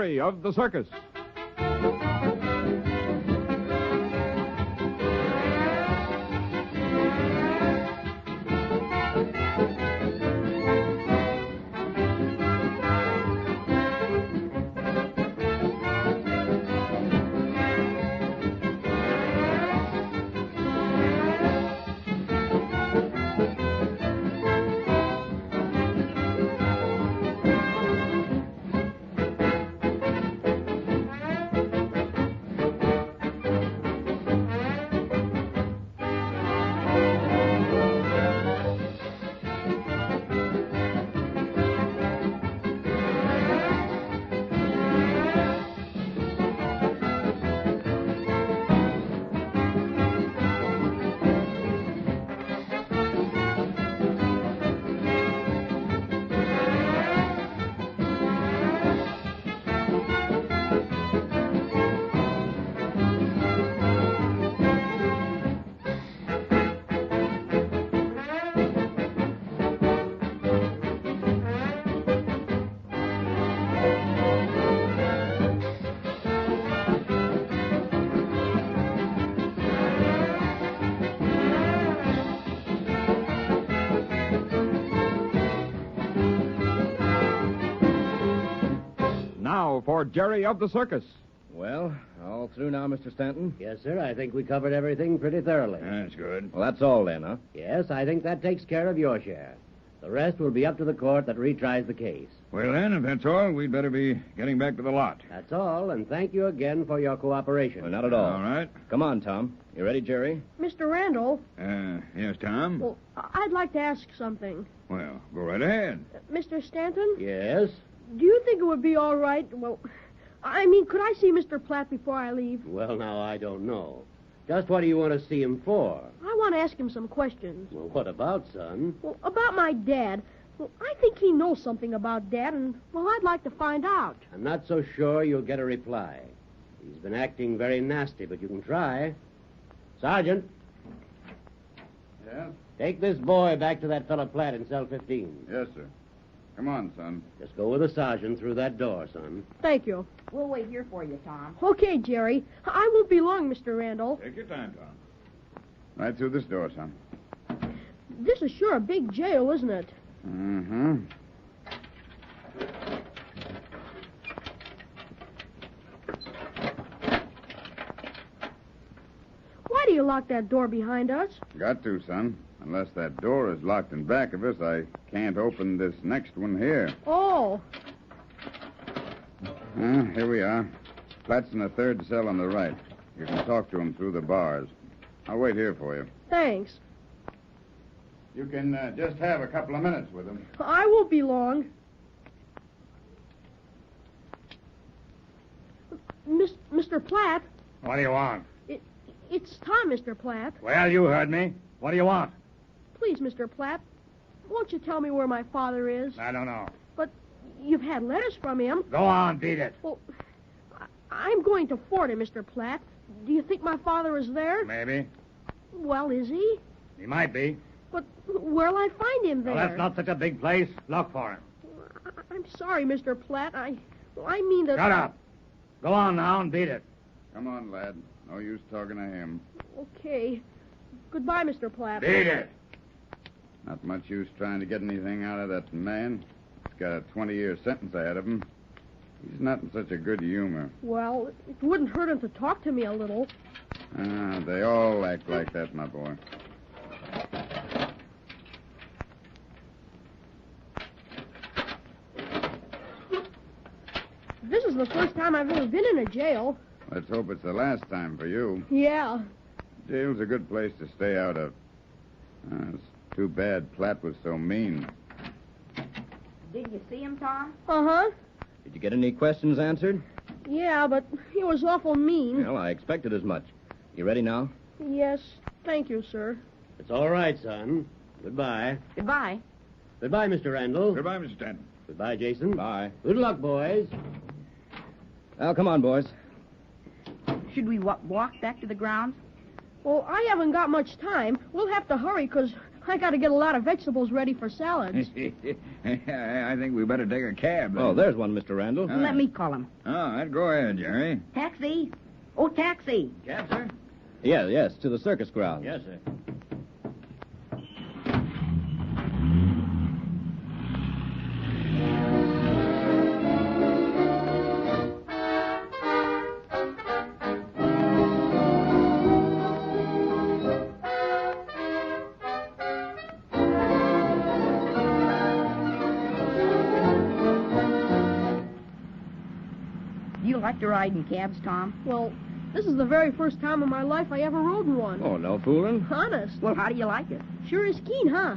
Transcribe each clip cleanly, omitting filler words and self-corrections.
Jerry of the Circus. Now for Jerry of the Circus. Well, all through now, Mr. Stanton? Yes, sir. I think we covered everything pretty thoroughly. That's good. Well, that's all then, huh? Yes, I think that takes care of your share. The rest will be up to the court that retries the case. Well, then, if that's all, we'd better be getting back to the lot. That's all, and thank you again for your cooperation. Well, not at all. All right. Come on, Tom. You ready, Jerry? Mr. Randall, Yes, Tom? well, I'd like to ask something. Well, go right ahead. Mr. Stanton, Yes? do you think it would be all right? Well, I mean, could I see Mr. Platt before I leave? Well, now, I don't know. Just what do you want to see him for? I want to ask him some questions. Well, what about, son? Well, about my dad. Well, I think he knows something about Dad, and, well, I'd like to find out. I'm not so sure you'll get a reply. He's been acting very nasty, but you can try. Sergeant, Yeah? take this boy back to that fellow Platt in cell 15. Yes, sir. Come on, son. Just go with the sergeant through that door, son. Thank you. We'll wait here for you, Tom. Okay, Jerry. I won't be long, Mr. Randall. Take your time, Tom. Right through this door, son. This is sure a big jail, isn't it? Mm-hmm. Why do you lock that door behind us? Got to, son. Unless that door is locked in back of us, I can't open this next one here. Oh, Here we are. Platt's in the third cell on the right. You can talk to him through the bars. I'll wait here for you. thanks. You can just have a couple of minutes with him. I won't be long. Mr. Platt, What do you want? it's Tom, Mr. Platt. Well, you heard me. What do you want? Please, Mr. Platt, won't you tell me where my father is? I don't know. But you've had letters from him. Go on, beat it. Well, I'm going to Florida, Mr. Platt. Do you think my father is there? Maybe. Well, is he? He might be. But where'll I find him there? Well, that's not such a big place. Look for him. I'm sorry, Mr. Platt. I mean that... Shut up. Go on now and beat it. Come on, lad. No use talking to him. Okay. Goodbye, Mr. Platt. Beat it. Not much use trying to get anything out of that man. He's got a 20-year sentence ahead of him. He's not in such a good humor. Well, it wouldn't hurt him to talk to me a little. They all act like that, my boy. This is the first time I've ever been in a jail. Let's hope it's the last time for you. Yeah. Jail's a good place to stay out of. It's too bad Platt was so mean. Did you see him, Tom? Uh-huh. Did you get any questions answered? Yeah, but he was awful mean. Well, I expected as much. You ready now? Yes. Thank you, sir. It's all right, son. Goodbye. Goodbye. Goodbye, Mr. Randall. Goodbye, Mr. Stanton. Goodbye, Jason. Bye. Good luck, boys. Well, come on, boys. Should we walk back to the grounds? Well, I haven't got much time. We'll have to hurry, because I got to get a lot of vegetables ready for salads. I think we better take a cab. Oh, there's one, Mr. Randall. Let me call him. All right, go ahead, Jerry. Taxi. Oh, taxi. Cab, sir? Yes, to the circus grounds. Yes, sir. Do you like to ride in cabs, Tom? Well, this is the very first time in my life I ever rode in one. Oh, no fooling. Honest. Well, how do you like it? Sure is keen, huh?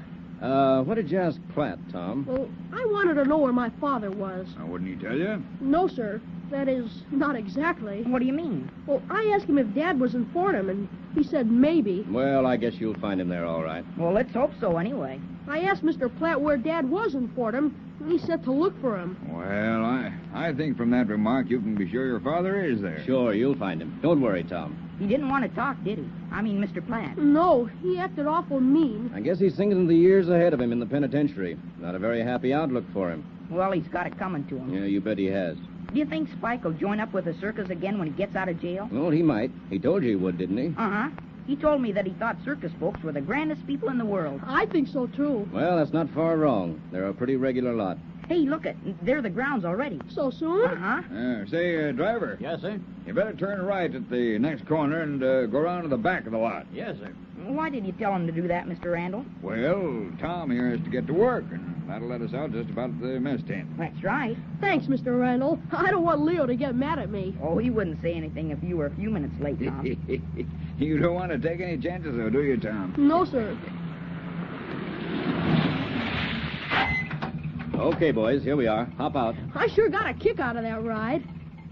What did you ask Platt, Tom? Well, I wanted to know where my father was. Wouldn't he tell you? No, sir. That is, not exactly. What do you mean? Well, I asked him if Dad was in Fordham, and he said maybe. Well, I guess you'll find him there all right. Well, let's hope so anyway. I asked Mr. Platt where Dad was in Fordham, and he said to look for him. Well, I think from that remark you can be sure your father is there. Sure, you'll find him. Don't worry, Tom. He didn't want to talk, did he? I mean, Mr. Platt. No, he acted awful mean. I guess he's thinking of the years ahead of him in the penitentiary. Not a very happy outlook for him. Well, he's got it coming to him. Yeah, you bet he has. Do you think Spike will join up with the circus again when he gets out of jail? Well, he might. He told you he would, didn't he? Uh-huh. He told me that he thought circus folks were the grandest people in the world. I think so, too. Well, that's not far wrong. They're a pretty regular lot. Hey, look it. They're the grounds already. So soon? Uh-huh. Say, driver. Yes, sir? You better turn right at the next corner and go around to the back of the lot. Yes, sir. Why did you tell him to do that, Mr. Randall? Well, Tom here has to get to work, and that'll let us out just about at the mess tent. That's right. Thanks, Mr. Randall. I don't want Leo to get mad at me. Oh, he wouldn't say anything if you were a few minutes late, Tom. You don't want to take any chances, though, do you, Tom? No, sir. Okay, boys, here we are. Hop out. I sure got a kick out of that ride.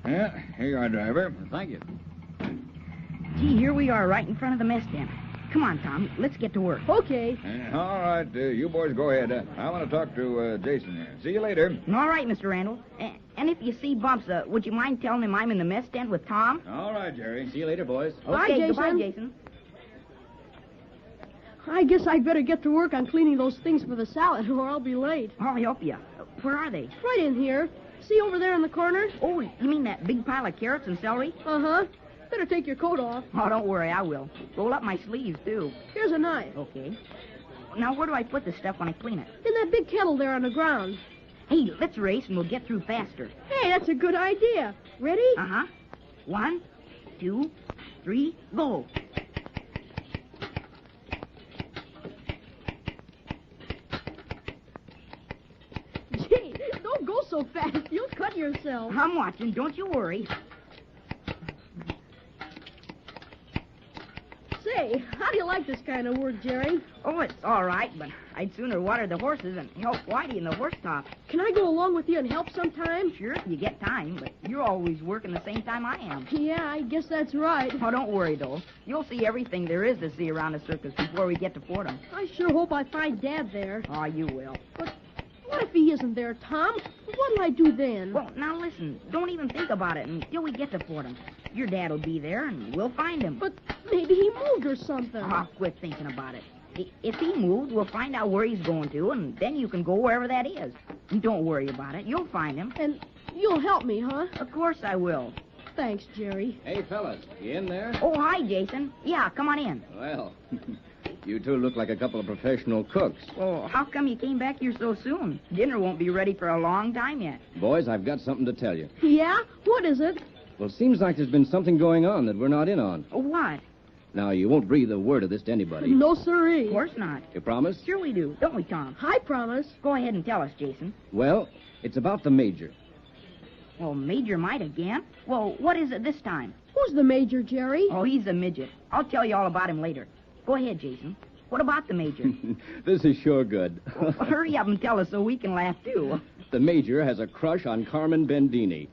Yeah, here you are, driver. Thank you. Gee, here we are right in front of the mess tent. Come on, Tom. Let's get to work. Okay. All right, you boys go ahead. I want to talk to Jason here. See you later. All right, Mr. Randall. And if you see Bumps, would you mind telling him I'm in the mess tent with Tom? All right, Jerry. See you later, boys. Bye, Okay, Jason. goodbye, Jason. I guess I'd better get to work on cleaning those things for the salad, or I'll be late. I'll help you. Where are they? Right in here. See over there in the corner? Oh, you mean that big pile of carrots and celery? Uh-huh. Better take your coat off. Oh, don't worry, I will. Roll up my sleeves, too. Here's a knife. Okay. Now, where do I put this stuff when I clean it? In that big kettle there on the ground. Hey, let's race and we'll get through faster. Hey, that's a good idea. Ready? Uh-huh. 1, 2, 3, go. Gee, don't go so fast. You'll cut yourself. I'm watching, don't you worry. Say, how do you like this kind of work, Jerry? Oh, it's all right, but I'd sooner water the horses and help Whitey in the horse top. Can I go along with you and help sometime? Sure, if you get time, but you're always working the same time I am. Yeah, I guess that's right. Oh, don't worry, though. You'll see everything there is to see around the circus before we get to Fordham. I sure hope I find Dad there. Oh, you will. But what if he isn't there, Tom? What'll I do then? Well, now listen. Don't even think about it until we get to Fordham. Your dad will be there, and we'll find him. But maybe he moved or something. Oh, quit thinking about it. If he moved, we'll find out where he's going to, and then you can go wherever that is. And don't worry about it. You'll find him. And you'll help me, huh? Of course I will. Thanks, Jerry. Hey, fellas, you in there? Oh, hi, Jason. Yeah, come on in. Well, you two look like a couple of professional cooks. Well, how come you came back here so soon? Dinner won't be ready for a long time yet. Boys, I've got something to tell you. Yeah? What is it? Well, it seems like there's been something going on that we're not in on. What? Now, you won't breathe a word of this to anybody. No, sirree. Of course not. You promise? Sure we do, don't we, Tom? I promise. Go ahead and tell us, Jason. Well, it's about the major. Well, Major might again. Well, what is it this time? Who's the major, Jerry? Oh, he's a midget. I'll tell you all about him later. Go ahead, Jason. What about the Major? This is sure good. Well, hurry up and tell us so we can laugh, too. The major has a crush on Carmen Bendini.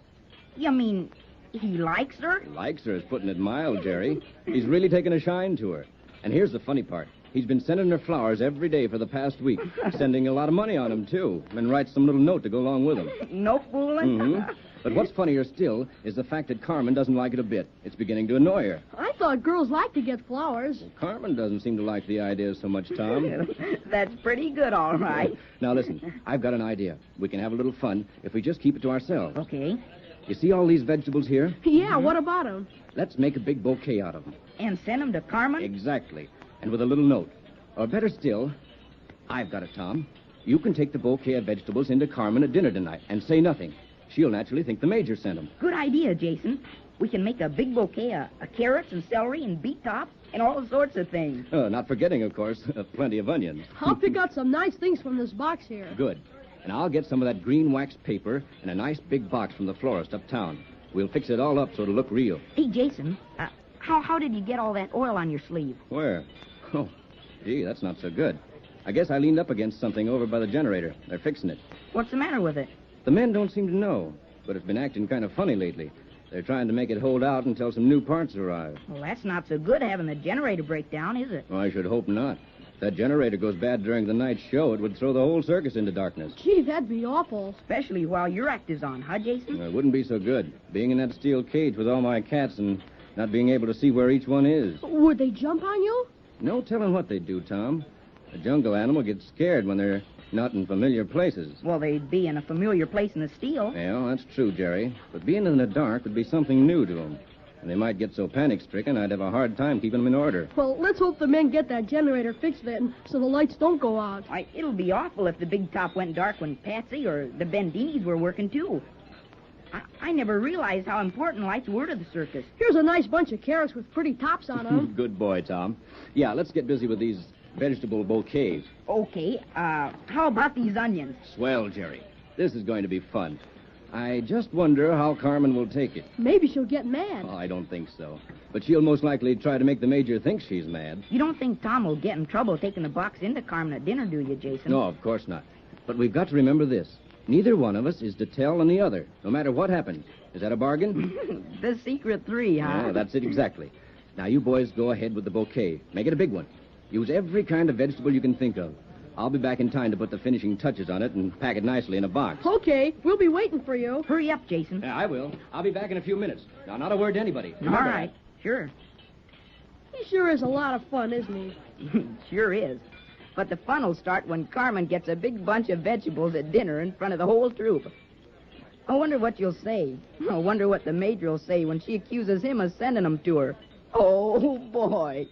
You mean he likes her? Likes her is putting it mild, Jerry. He's really taken a shine to her. And here's the funny part. He's been sending her flowers every day for the past week. Sending a lot of money on them, too. And writes some little note to go along with them. No fooling. Mm-hmm. But what's funnier still is the fact that Carmen doesn't like it a bit. It's beginning to annoy her. I thought girls like to get flowers. Carmen doesn't seem to like the idea so much, Tom. That's pretty good, all right. Now, listen, I've got an idea. We can have a little fun if we just keep it to ourselves. Okay. You see all these vegetables here? Yeah, what about them? Let's make a big bouquet out of them. And send them to Carmen? Exactly. And with a little note. Or better still, I've got it, Tom. You can take the bouquet of vegetables into Carmen at dinner tonight and say nothing. She'll naturally think the Major sent them. Good idea, Jason. We can make a big bouquet of carrots and celery and beet tops and all sorts of things. Not forgetting, of course, plenty of onions. I'll pick out some nice things from this box here. Good. And I'll get some of that green wax paper and a nice big box from the florist uptown. We'll fix it all up so it'll look real. Hey, Jason, how did you get all that oil on your sleeve? Where? Oh, gee, that's not so good. I guess I leaned up against something over by the generator. They're fixing it. What's the matter with it? The men don't seem to know, but it's been acting kind of funny lately. They're trying to make it hold out until some new parts arrive. Well, that's not so good having the generator break down, is it? Well, I should hope not. If that generator goes bad during the night show, it would throw the whole circus into darkness. Gee, that'd be awful. Especially while your act is on, huh, Jason? It wouldn't be so good, being in that steel cage with all my cats and not being able to see where each one is. Would they jump on you? No telling what they'd do, Tom. A jungle animal gets scared when they're not in familiar places. Well, they'd be in a familiar place in the steel. Well, that's true, Jerry. But being in the dark would be something new to them. And they might get so panic-stricken, I'd have a hard time keeping them in order. Well, let's hope the men get that generator fixed then, so the lights don't go out. It'll be awful if the big top went dark when Patsy or the Bendinis were working, too. I never realized how important lights were to the circus. Here's a nice bunch of carrots with pretty tops on them. Good boy, Tom. Yeah, let's get busy with these vegetable bouquets. Okay, how about these onions? Swell, Jerry. This is going to be fun. I just wonder how Carmen will take it. Maybe she'll get mad. Oh, I don't think so. But she'll most likely try to make the Major think she's mad. You don't think Tom will get in trouble taking the box into Carmen at dinner, do you, Jason? No, of course not. But we've got to remember this. Neither one of us is to tell on the other, no matter what happens. Is that a bargain? The secret three, huh? Yeah, that's it exactly. Now, you boys go ahead with the bouquet. Make it a big one. Use every kind of vegetable you can think of. I'll be back in time to put the finishing touches on it and pack it nicely in a box. Okay, we'll be waiting for you. Hurry up, Jason. Yeah, I will. I'll be back in a few minutes. Now, not a word to anybody. All right, sure. He sure is a lot of fun, isn't he? Sure is. But the fun will start when Carmen gets a big bunch of vegetables at dinner in front of the whole troop. I wonder what you'll say. I wonder what the Major will say when she accuses him of sending them to her. Oh, boy.